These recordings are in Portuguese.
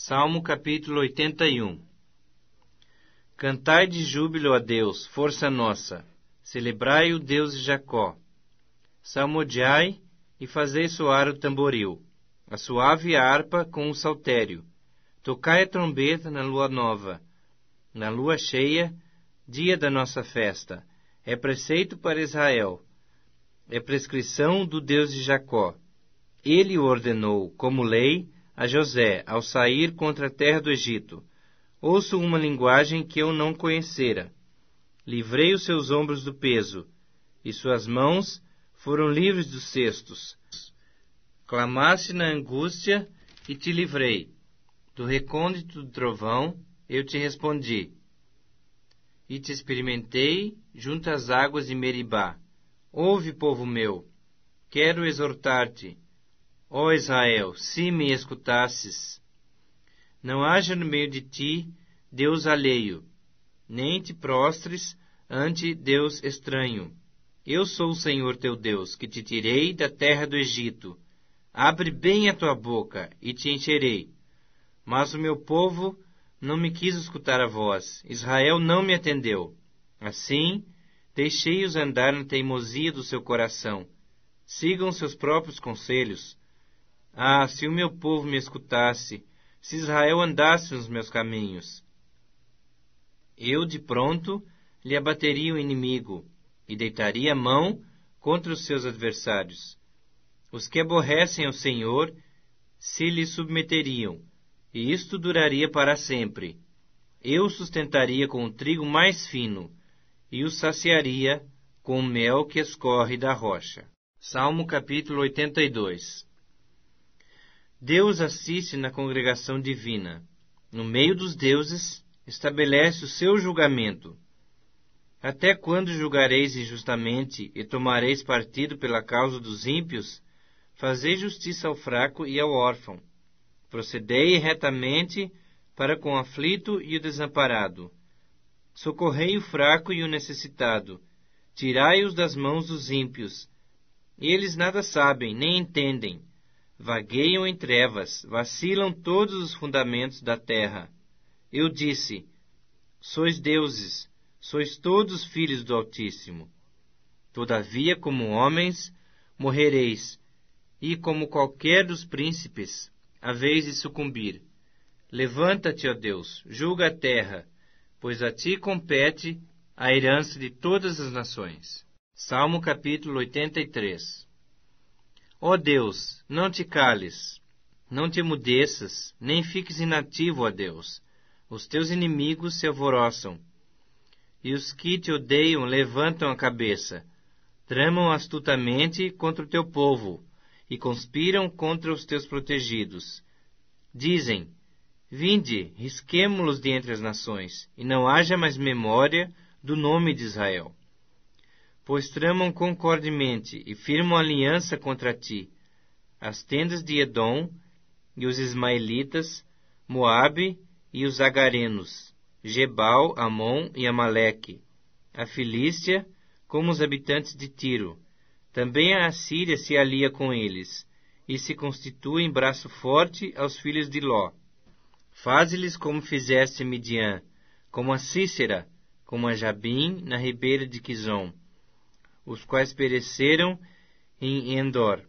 Salmo capítulo 81. Cantai de júbilo a Deus, força nossa. Celebrai o Deus de Jacó. Salmodiai e fazei soar o tamboril, a suave harpa com o saltério. Tocai a trombeta na lua nova, na lua cheia, dia da nossa festa. É preceito para Israel, é prescrição do Deus de Jacó. Ele o ordenou, como lei, a José, ao sair contra a terra do Egito. Ouço uma linguagem que eu não conhecera. Livrei os seus ombros do peso, e suas mãos foram livres dos cestos. Clamaste na angústia, e te livrei. Do recôndito do trovão, eu te respondi. E te experimentei junto às águas de Meribá. Ouve, povo meu, quero exortar-te. Ó Israel, se me escutasses, não haja no meio de ti Deus alheio, nem te prostres ante Deus estranho. Eu sou o Senhor teu Deus, que te tirei da terra do Egito. Abre bem a tua boca, e te encherei. Mas o meu povo não me quis escutar a voz, Israel não me atendeu. Assim, deixei-os andar na teimosia do seu coração. Sigam seus próprios conselhos. Ah, se o meu povo me escutasse, se Israel andasse nos meus caminhos. Eu, de pronto, lhe abateria o inimigo, e deitaria a mão contra os seus adversários. Os que aborrecem ao Senhor se lhe submeteriam, e isto duraria para sempre. Eu os sustentaria com o trigo mais fino, e os saciaria com o mel que escorre da rocha. Salmo capítulo 82. Deus assiste na congregação divina. No meio dos deuses, estabelece o seu julgamento. Até quando julgareis injustamente e tomareis partido pela causa dos ímpios? Fazei justiça ao fraco e ao órfão. Procedei retamente para com o aflito e o desamparado. Socorrei o fraco e o necessitado. Tirai-os das mãos dos ímpios. Eles nada sabem, nem entendem. Vagueiam em trevas, vacilam todos os fundamentos da terra. Eu disse, sois deuses, sois todos filhos do Altíssimo. Todavia, como homens, morrereis, e como qualquer dos príncipes, haveis de sucumbir. Levanta-te, ó Deus, julga a terra, pois a ti compete a herança de todas as nações. Salmo capítulo 83. Ó Deus, não te cales, não te emudeças, nem fiques inativo, ó Deus. Os teus inimigos se alvoroçam, e os que te odeiam levantam a cabeça. Tramam astutamente contra o teu povo, e conspiram contra os teus protegidos. Dizem, vinde, risquemo-los de entre as nações, e não haja mais memória do nome de Israel. Pois tramam concordemente e firmam aliança contra ti, as tendas de Edom e os ismaelitas, Moabe e os agarenos, Gebal, Amon e Amaleque, a Filístia, como os habitantes de Tiro. Também a Assíria se alia com eles, e se constitui em braço forte aos filhos de Ló. Faze-lhes como fizeste a Midian, como a Cícera, como a Jabim, na ribeira de Quizom, os quais pereceram em Endor.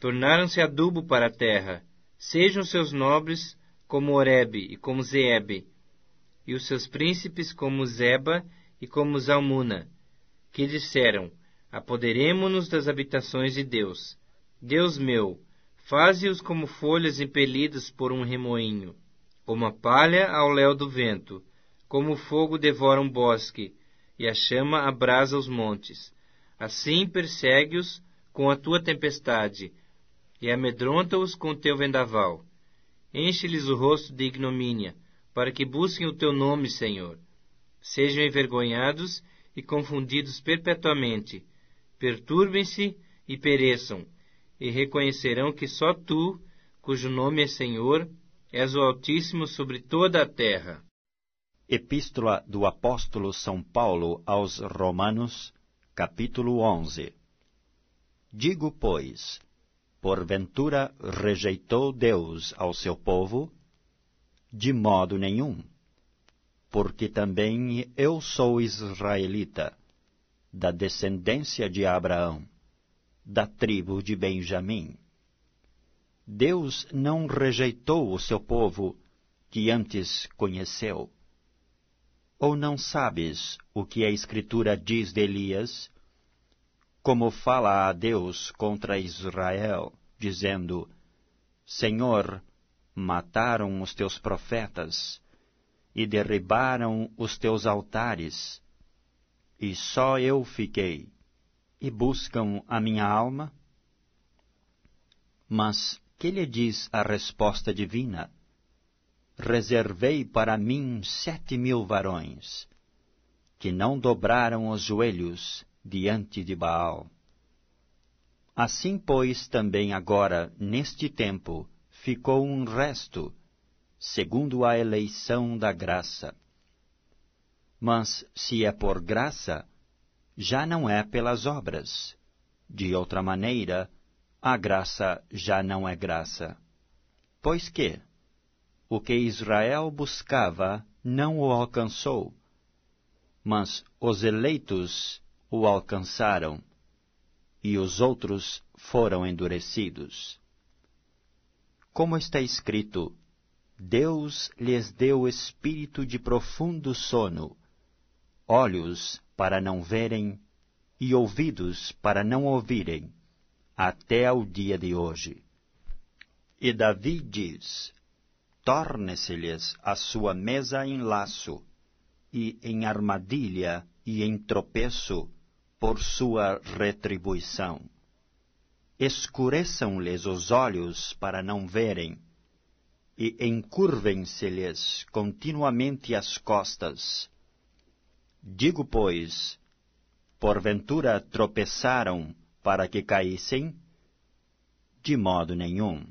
Tornaram-se adubo para a terra. Sejam seus nobres como Oreb e como Zeebe, e os seus príncipes como Zeba e como Zalmuna, que disseram, apoderemo-nos das habitações de Deus. Deus meu, faze-os como folhas impelidas por um remoinho, como a palha ao léu do vento, como o fogo devora um bosque, e a chama abrasa os montes. Assim persegue-os com a tua tempestade, e amedronta-os com o teu vendaval. Enche-lhes o rosto de ignomínia, para que busquem o teu nome, Senhor. Sejam envergonhados e confundidos perpetuamente. Perturbem-se e pereçam, e reconhecerão que só tu, cujo nome é Senhor, és o Altíssimo sobre toda a terra. Epístola do Apóstolo São Paulo aos Romanos, capítulo 11. Digo, pois, porventura rejeitou Deus ao seu povo? De modo nenhum, porque também eu sou israelita, da descendência de Abraão, da tribo de Benjamim. Deus não rejeitou o seu povo que antes conheceu. Ou não sabes o que a Escritura diz de Elias? Como fala a Deus contra Israel, dizendo: Senhor, mataram os teus profetas e derribaram os teus altares, e só eu fiquei, e buscam a minha alma? Mas que lhe diz a resposta divina? Reservei para mim 7.000 varões, que não dobraram os joelhos diante de Baal. Assim, pois, também agora, neste tempo, ficou um resto, segundo a eleição da graça. Mas, se é por graça, já não é pelas obras. De outra maneira, a graça já não é graça. Pois que o que Israel buscava não o alcançou, mas os eleitos o alcançaram, e os outros foram endurecidos. Como está escrito, Deus lhes deu espírito de profundo sono, olhos para não verem e ouvidos para não ouvirem, até ao dia de hoje. E Davi diz: torne-se-lhes a sua mesa em laço, e em armadilha e em tropeço, por sua retribuição. Escureçam-lhes os olhos para não verem, e encurvem-se-lhes continuamente as costas. Digo, pois, porventura tropeçaram para que caíssem? De modo nenhum.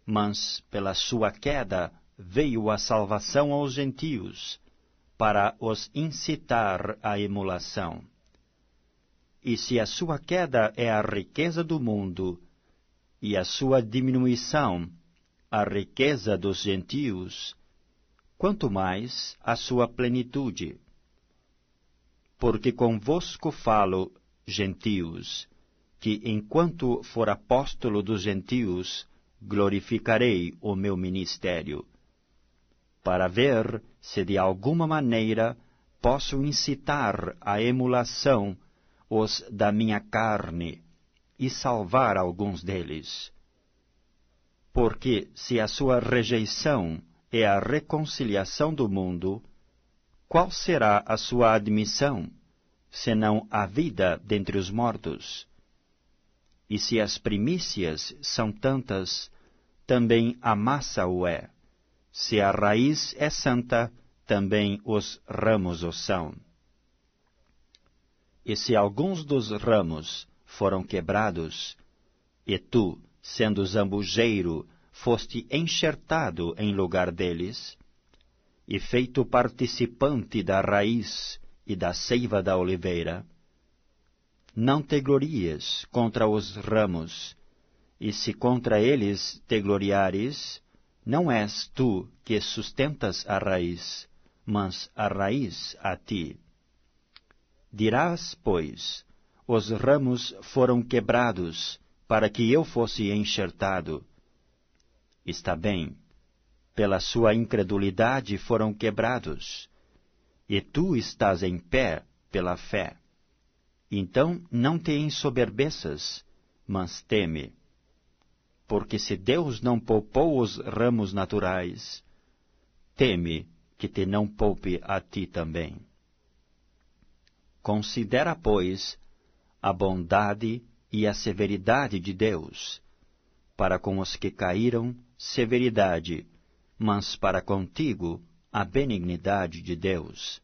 Mas pela sua queda veio a salvação aos gentios, para os incitar à emulação. E se a sua queda é a riqueza do mundo, e a sua diminuição a riqueza dos gentios, quanto mais a sua plenitude. Porque convosco falo, gentios, que enquanto for apóstolo dos gentios, glorificarei o meu ministério, para ver se de alguma maneira posso incitar à emulação os da minha carne e salvar alguns deles. Porque se a sua rejeição é a reconciliação do mundo, qual será a sua admissão, senão a vida dentre os mortos? E se as primícias são tantas, também a massa o é. Se a raiz é santa, também os ramos o são. E se alguns dos ramos foram quebrados, e tu, sendo zambujeiro, foste enxertado em lugar deles, e feito participante da raiz e da seiva da oliveira, não te glories contra os ramos, e se contra eles te gloriares, não és tu que sustentas a raiz, mas a raiz a ti. Dirás, pois, os ramos foram quebrados, para que eu fosse enxertado. Está bem, pela sua incredulidade foram quebrados, e tu estás em pé pela fé. Então não te ensoberbeças, mas teme. Porque se Deus não poupou os ramos naturais, teme que te não poupe a ti também. Considera, pois, a bondade e a severidade de Deus. Para com os que caíram, severidade, mas para contigo, a benignidade de Deus.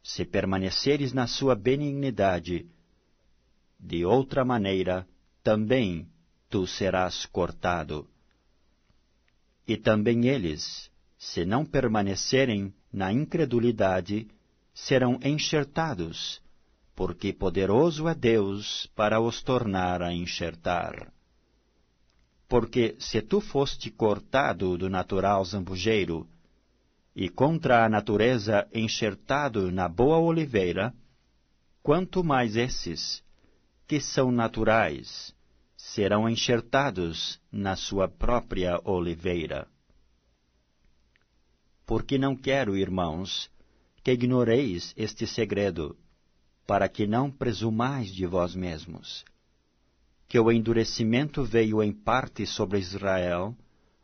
Se permaneceres na sua benignidade, de outra maneira, também tu serás cortado. E também eles, se não permanecerem na incredulidade, serão enxertados, porque poderoso é Deus para os tornar a enxertar. Porque se tu foste cortado do natural zambujeiro, e contra a natureza enxertado na boa oliveira, quanto mais esses, que são naturais, serão enxertados na sua própria oliveira. Porque não quero, irmãos, que ignoreis este segredo, para que não presumais de vós mesmos, que o endurecimento veio em parte sobre Israel,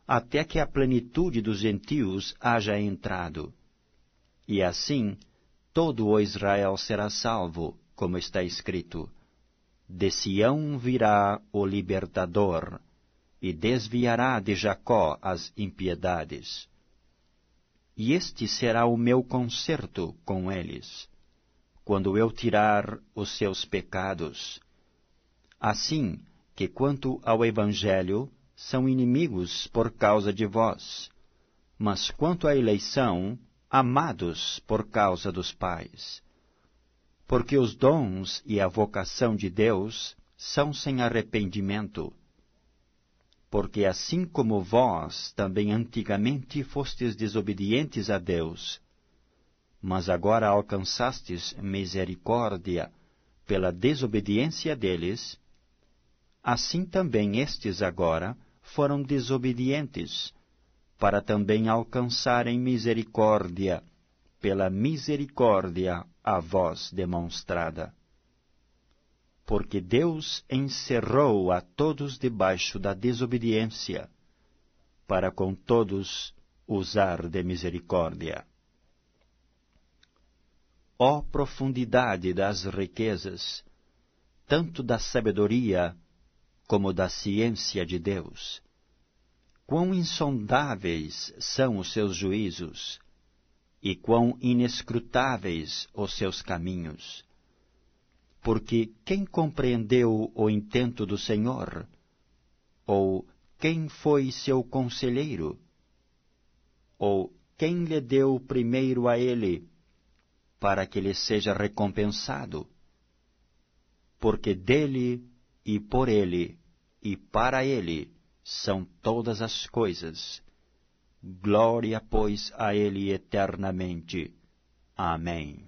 até que a plenitude dos gentios haja entrado. E assim, todo o Israel será salvo, como está escrito: de Sião virá o libertador, e desviará de Jacó as impiedades. E este será o meu concerto com eles, quando eu tirar os seus pecados. Assim que, quanto ao Evangelho, são inimigos por causa de vós, mas quanto à eleição, amados por causa dos pais. Porque os dons e a vocação de Deus são sem arrependimento. Porque assim como vós também antigamente fostes desobedientes a Deus, mas agora alcançastes misericórdia pela desobediência deles, assim também estes agora foram desobedientes, para também alcançarem misericórdia pela misericórdia a vós demonstrada. Porque Deus encerrou a todos debaixo da desobediência, para com todos usar de misericórdia. Ó profundidade das riquezas, tanto da sabedoria como da ciência de Deus! Quão insondáveis são os seus juízos, e quão inescrutáveis os seus caminhos! Porque quem compreendeu o intento do Senhor? Ou quem foi seu conselheiro? Ou quem lhe deu primeiro a ele, para que lhe seja recompensado? Porque dele, e por ele, e para ele, são todas as coisas. Glória, pois, a ele eternamente. Amém.